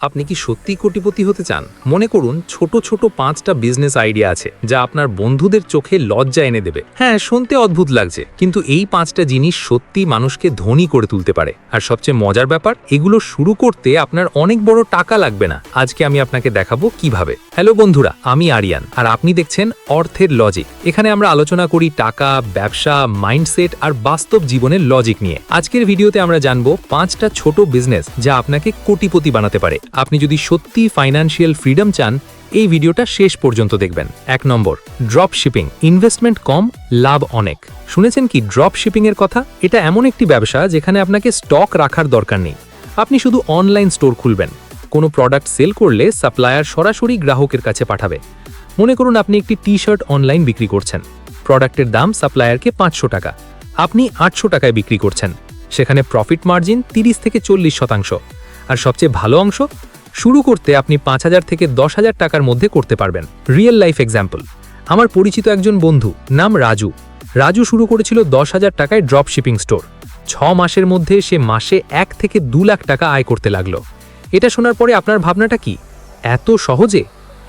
আপনি কি সত্যিই কোটিপতি হতে চান? মনে করুন ছোট ছোট 5টা বিজনেস আইডিয়া আছে যা আপনার বন্ধুদের চোখে লজ্জা এনে দেবে। হ্যাঁ, শুনতে অদ্ভুত লাগছে, কিন্তু এই 5টা জিনিস সত্যি মানুষকে ধনী করে তুলতে পারে। আর সবচেয়ে মজার ব্যাপার, এগুলো শুরু করতে আপনার অনেক বড় টাকা লাগবে না। আজকে আমি আপনাকে দেখাবো কিভাবে। হ্যালো বন্ধুরা, আমি আরিয়ান, আর আপনি দেখছেন অর্থের লজিক। এখানে আমরা আলোচনা করি টাকা, ব্যবসা, মাইন্ডসেট আর বাস্তব জীবনের লজিক নিয়ে। আজকের ভিডিওতে আমরা জানবো 5টা ছোট বিজনেস যা আপনাকে কোটিপতি বানাতে পারে। আপনি যদি সত্যি ফাইন্যান্সিয়াল ফ্রিডম চান, এই ভিডিওটা শেষ পর্যন্ত দেখবেন। 1 নম্বর, ড্রপ শিপিং। ইনভেস্টমেন্ট কম, লাভ অনেক। শুনেছেন কি ড্রপ শিপিং এর কথা? এটা এমন একটি ব্যবসা যেখানে আপনাকে স্টক রাখার দরকার নেই। আপনি শুধু অনলাইন স্টোর খুলবেন। কোনো প্রোডাক্ট সেল করলে সাপ্লায়ার সরাসরি গ্রাহকের কাছে পাঠাবে। মনে করুন আপনি একটি টি-শার্ট অনলাইন বিক্রি করছেন। প্রোডাক্টের দাম সাপ্লায়ারকে 500 টাকা, আপনি 800 টাকায় বিক্রি করছেন। সেখানে প্রফিট মার্জিন 30 থেকে 40%। আর সবচেয়ে ভালো অংশ, শুরু করতে আপনি 5000 থেকে 10,000 টাকার মধ্যে করতে পারবেন। রিয়েল লাইফ এক্সাম্পল, আমার পরিচিত একজন বন্ধু, নাম রাজু শুরু করেছিল 10,000 টাকায় ড্রপ শিপিং স্টোর। 6 মাসের মধ্যে সে মাসে 1 থেকে 2 লাখ টাকা আয় করতে লাগলো। এটা শোনার পরে আপনার ভাবনাটা কি? এত সহজে?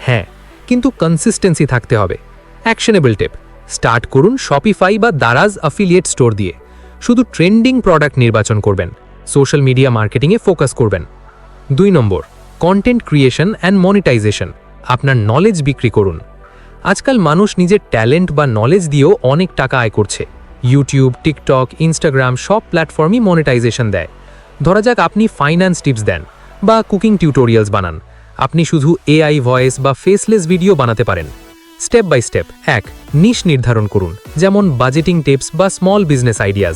হ্যাঁ, কিন্তু কনসিস্টেন্সি থাকতে হবে। অ্যাকশনেবল টিপ, স্টার্ট করুন শপিফাই বা দারাজ অ্যাফিলিয়েট স্টোর দিয়ে। শুধু ট্রেন্ডিং প্রোডাক্ট নির্বাচন করবেন, সোশ্যাল মিডিয়া মার্কেটিংয়ে ফোকাস করবেন। 2 নম্বর, কন্টেন্ট ক্রিয়েশন অ্যান্ড মনিটাইজেশন। আপনার নলেজ বিক্রি করুন। আজকাল মানুষ নিজের ট্যালেন্ট বা নলেজ দিয়েও অনেক টাকা আয় করছে। ইউটিউব, টিকটক, ইনস্টাগ্রাম সব প্ল্যাটফর্মই মনিটাইজেশন দেয়। ধরা যাক আপনি ফাইন্যান্স টিপস দেন বা কুকিং টিউটোরিয়ালস বানান। আপনি শুধু এআই ভয়েস বা ফেসলেস ভিডিও বানাতে পারেন। Step by step. 1, নিশ নির্ধারণ করুন, যেমন বাজেটিং টিপস বা স্মল বিজনেস আইডিয়াজ।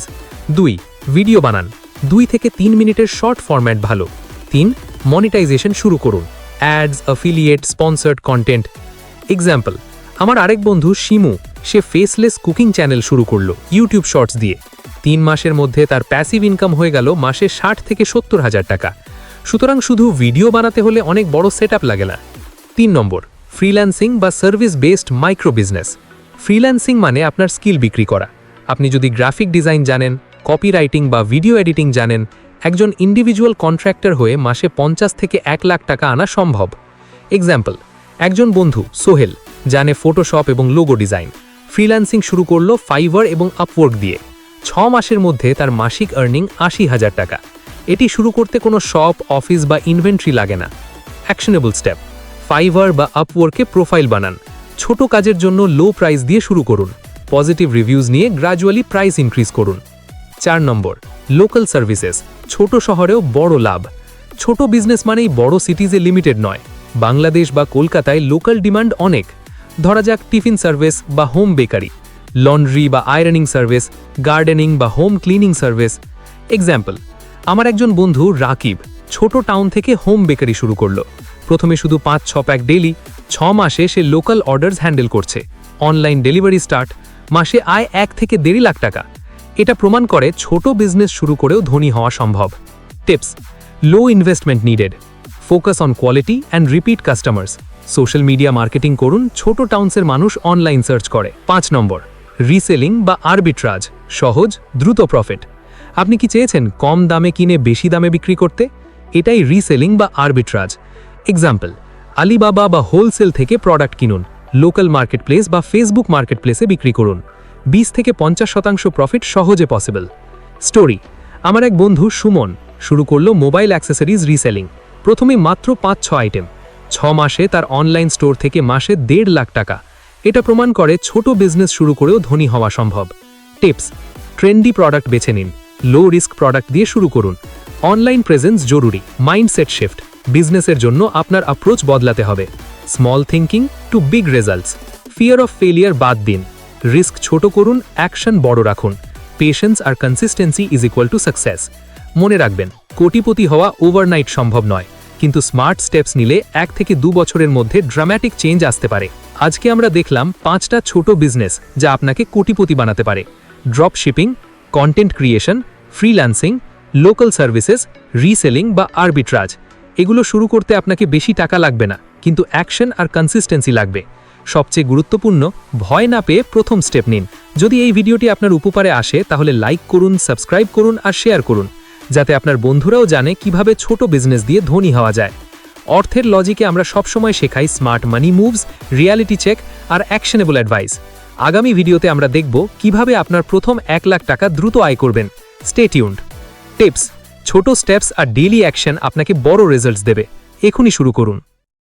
2, ভিডিও বানান। 2 থেকে 3 মিনিটের শর্ট ফরম্যাট ভালো। 3, মনিটাইজেশন শুরু করুন, ads, affiliate, sponsored content. Example, আমার আরেক বন্ধু শিমু, সে ফেসলেস কুকিং চ্যানেল শুরু করলো ইউটিউব শর্টস দিয়ে। 3 মাসের মধ্যে তার প্যাসিভ ইনকাম হয়ে গেল মাসে 60 থেকে 70,000 টাকা। সুতরাং শুধু ভিডিও বানাতে হলে অনেক বড় সেটআপ লাগে না। 3 নম্বর, ফ্রিল্যান্সিং বা service based micro business. Freelancing মানে আপনার স্কিল বিক্রি করা। আপনি যদি গ্রাফিক ডিজাইন জানেন, কপিরাইটিং বা ভিডিও এডিটিং জানেন, একজন ইন্ডিভিজুয়াল কন্ট্রাক্টর হয়ে মাসে 50 থেকে 1 লাখ টাকা আনা সম্ভব। এক্সাম্পল, একজন বন্ধু সোহেল জানে ফটোশপ এবং লোগো ডিজাইন। ফ্রিল্যান্সিং শুরু করলো ফাইভার এবং আপওয়ার্ক দিয়ে। 6 মাসের মধ্যে তার মাসিক আর্নিং 80,000 টাকা। এটি শুরু করতে কোনো শপ, অফিস বা ইনভেন্টরি লাগে না। অ্যাকশনেবল স্টেপ, ফাইভার বা আপওয়ার্কে প্রোফাইল বানান। ছোট কাজের জন্য লো প্রাইস দিয়ে শুরু করুন। পজিটিভ রিভিউজ নিয়ে গ্র্যাজুয়ালি প্রাইস ইনক্রিজ করুন। 4 নম্বর, লোকাল সার্ভিসেস। ছোট শহরেও বড় লাভ। ছোট বিজনেস মানেই বড় সিটিজে লিমিটেড নয়। বাংলাদেশ বা কলকাতায় লোকাল ডিমান্ড অনেক। ধরা যাক টিফিন সার্ভিস বা হোম বেকারি, লন্ড্রি বা আয়রনিং সার্ভিস, গার্ডেনিং বা হোম ক্লিনিং সার্ভিস। এক্সাম্পল, আমার একজন বন্ধু রাকিব ছোট টাউন থেকে হোম বেকারি শুরু করলো। প্রথমে শুধু 5-6 প্যাক ডেইলি। 6 মাসে সে লোকাল অর্ডারস হ্যান্ডেল করছে। অনলাইন ডেলিভারি স্টার্ট, মাসে আয় 1 থেকে 1.5 লাখ টাকা। এটা প্রমাণ করে ছোট বিজনেস শুরু করেও ধনী হওয়া সম্ভব। Tips, low investment needed, focus on quality and repeat customers. Social media marketing করুন, ছোট টাউন্সের মানুষ অনলাইন সার্চ করে। 5 নম্বর, রিসেলিং বা আরবিট্রাজ। সহজ, দ্রুত প্রফিট। আপনি কি চেয়েছেন কম দামে কিনে বেশি দামে বিক্রি করতে? এটাই রিসেলিং বা আরবিট্রাজ। এক্সাম্পল, আলিবাবা বা হোলসেল থেকে প্রোডাক্ট কিনুন, লোকাল মার্কেটপ্লেস বা ফেসবুক মার্কেটপ্লেসে বিক্রি করুন। 20 থেকে 50% প্রফিট সহজে পসিবল। স্টোরি, আমার এক বন্ধু সুমন শুরু করলো মোবাইল অ্যাক্সেসরিজ রিসেলিং। প্রথমে মাত্র 5-6 আইটেম। 6 মাসে তার অনলাইন স্টোর থেকে মাসে 1.5 লাখ টাকা। এটা প্রমাণ করে ছোট বিজনেস শুরু করেও ধনী হওয়া সম্ভব। টিপস, ট্রেন্ডি প্রোডাক্ট বেছে নিন, লো রিস্ক প্রোডাক্ট দিয়ে শুরু করুন। অনলাইন প্রেজেন্স জরুরি। মাইন্ডসেট শিফট, বিজনেসের জন্য আপনার অ্যাপ্রোচ বদলাতে হবে। Small thinking to big results. Fear of failure বাদ দিন। রিস্ক ছোট করুন, অ্যাকশন বড় রাখুন। পেশেন্স আর consistency is equal to success. মনে রাখবেন, কোটিপতি হওয়া ওভারনাইট সম্ভব নয়, কিন্তু স্মার্ট স্টেপস নিলে 1 থেকে 2 বছরের মধ্যে ড্রামাটিক চেঞ্জ আসতে পারে। আজকে আমরা দেখলাম 5টা ছোট বিজনেস যা আপনাকে কোটিপতি বানাতে পারে। Drop shipping, content creation, freelancing, local services, reselling বা আরবিট্রাজ। এগুলো শুরু করতে আপনাকে বেশি টাকা লাগবে না, কিন্তু অ্যাকশন আর কনসিস্টেন্সি লাগবে। সবচেয়ে গুরুত্বপূর্ণ, ভয় না পেয়ে প্রথম স্টেপ নিন। যদি এই ভিডিওটি আপনার উপকারে আসে তাহলে লাইক করুন, সাবস্ক্রাইব করুন আর শেয়ার করুন, যাতে আপনার বন্ধুরাও জানে কিভাবে ছোট বিজনেস দিয়ে ধনী হওয়া যায়। অর্থের লজিকে আমরা সবসময় শেখাই smart money moves, reality check আর অ্যাকশনেবল অ্যাডভাইস। আগামী ভিডিওতে আমরা দেখব কিভাবে আপনার প্রথম 1 লাখ টাকা দ্রুত আয় করবেন। Stay tuned. টিপস: ছোট স্টেপস আর ডেইলি অ্যাকশন আপনাকে বড় রেজাল্টস দেবে। এখনই শুরু করুন।